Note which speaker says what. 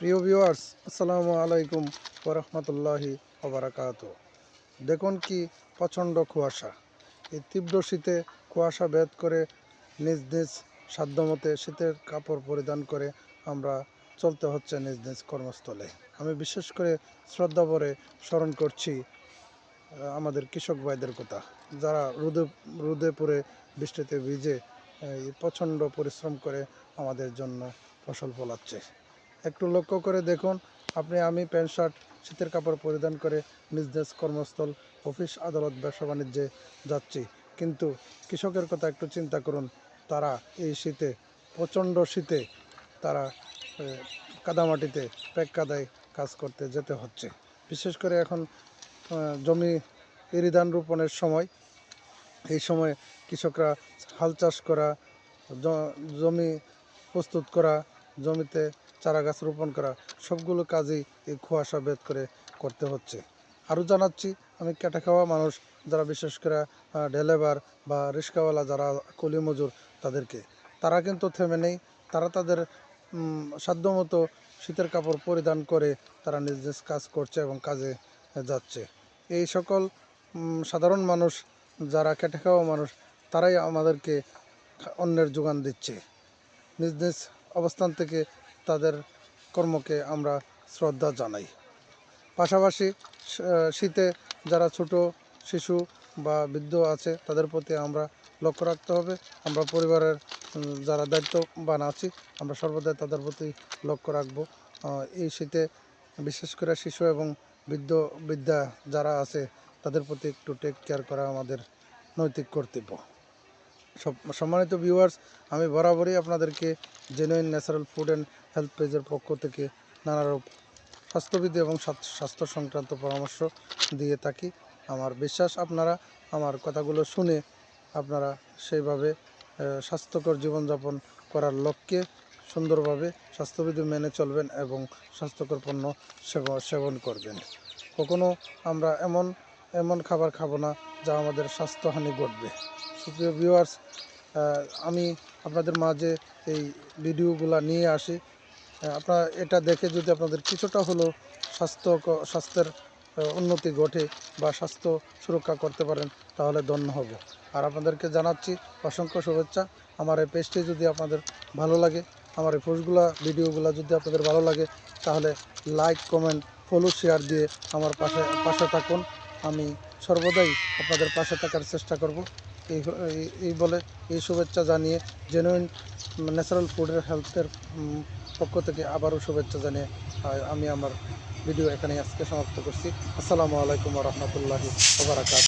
Speaker 1: প্রিয় ভিউয়ার্স, আসসালামু আলাইকুম ওয়া রাহমাতুল্লাহি ওয়া বারাকাতুহু। দেখুন কি প্রচণ্ড কুয়াশা। এই তীব্র শীতে কুয়াশা ভেদ করে নিজ নিজ সাধ্যমতে শীতের কাপড় পরিধান করে আমরা চলতে হচ্ছে নিজ নিজ কর্মস্থলে। আমি বিশেষ করে শ্রদ্ধা ভরে স্মরণ করছি আমাদের কৃষক ভাইদের কথা, যারা রোদে পুড়ে বৃষ্টিতে ভিজে এই প্রচণ্ড পরিশ্রম করে আমাদের জন্য ফসল ফলাচ্ছে। একটু লক্ষ্য করে দেখুন, আমি প্যান্ট শার্ট শীতের কাপড় পরিধান করে নিজ নিজ কর্মস্থল, অফিস, আদালত, ব্যবসা বাণিজ্যে যাচ্ছি, কিন্তু কৃষকের কথা একটু চিন্তা করুন। তারা এই শীতে, প্রচণ্ড শীতে তারা কাদামাটিতে প্যাক কাদায় কাজ করতে যেতে হচ্ছে। বিশেষ করে এখন জমি এরি ধান রোপণের সময়। এই সময় কৃষকরা হাল চাষ করা, জমি প্রস্তুত করা, জমিতে চারা গাছ রোপণ করা, সবগুলো কাজই এই কুয়াশা ভেদ করে করতে হচ্ছে। আরও জানাচ্ছি, আমি খেটে খাওয়া মানুষ যারা, বিশেষ করে ডেলিভার বা রিক্সাওয়ালা যারা কুলি মজুর, তারা কিন্তু থেমে নেই। তারা তাদের সাধ্যমতো শীতের কাপড় পরিধান করে তারা নিজ নিজ কাজ করছে এবং কাজে যাচ্ছে। এই সকল সাধারণ মানুষ, যারা খেটে খাওয়া মানুষ, তারাই আমাদেরকে অন্যের যোগান দিচ্ছে। নিজ নিজ অবস্থান থেকে তাদের কর্মকে আমরা শ্রদ্ধা জানাই। পাশাপাশি শীতে যারা ছোট শিশু বা বৃদ্ধ আছে, তাদের প্রতি আমরা লক্ষ্য রাখতে হবে। আমরা পরিবারের যারা দায়িত্ববান আছি, আমরা সর্বদাই তাদের প্রতি লক্ষ্য রাখব। এই শীতে বিশেষ করে শিশু এবং বৃদ্ধা যারা আছে, তাদের প্রতি একটু টেক কেয়ার করা আমাদের নৈতিক কর্তব্য। সম্মানিত ভিউয়ার্স, আমি বরাবরই আপনাদেরকে genuine natural food and health পেজের পক্ষ থেকে নানারূপ স্বাস্থ্যবিধি এবং স্বাস্থ্য সংক্রান্ত পরামর্শ দিয়ে থাকি। আমার বিশ্বাস, আপনারা আমার কথাগুলো শুনে আপনারা সেইভাবে স্বাস্থ্যকর জীবনযাপন করার লক্ষ্যে সুন্দরভাবে স্বাস্থ্যবিধি মেনে চলবেন এবং স্বাস্থ্যকর পণ্য সেবন করবেন। কখনো আমরা এমন খাবার খাবো না যা আমাদের স্বাস্থ্যহানি ঘটবে। সুপ্রিয় ভিউয়ার্স, আমি আপনাদের মাঝে এই ভিডিওগুলো নিয়ে আসি। আপনারা এটা দেখে যদি আপনাদের কিছুটা হলেও স্বাস্থ্যের উন্নতি ঘটে বা স্বাস্থ্য সুরক্ষা করতে পারেন, তাহলে ধন্য হব। আর আপনাদেরকে জানাচ্ছি অসংখ্য শুভেচ্ছা। আমার এই পেজটি যদি আপনাদের ভালো লাগে, আমার এই ভিডিওগুলো যদি আপনাদের ভালো লাগে, তাহলে লাইক, কমেন্ট, ফলো, শেয়ার দিয়ে আমার পাশে থাকুন। আমি সর্বদাই আপনাদের পাশে থাকার চেষ্টা করব। এই বলে, এই শুভেচ্ছা জানিয়ে, জেনুইন ন্যাচারাল ফুডের হেলথের পক্ষ থেকে আবারও শুভেচ্ছা জানিয়ে আমি আমার ভিডিও এখানে আজকে সমাপ্ত করছি। আসসালামু আলাইকুম ওয়া রাহমাতুল্লাহি ওয়া বারাকাতুহু।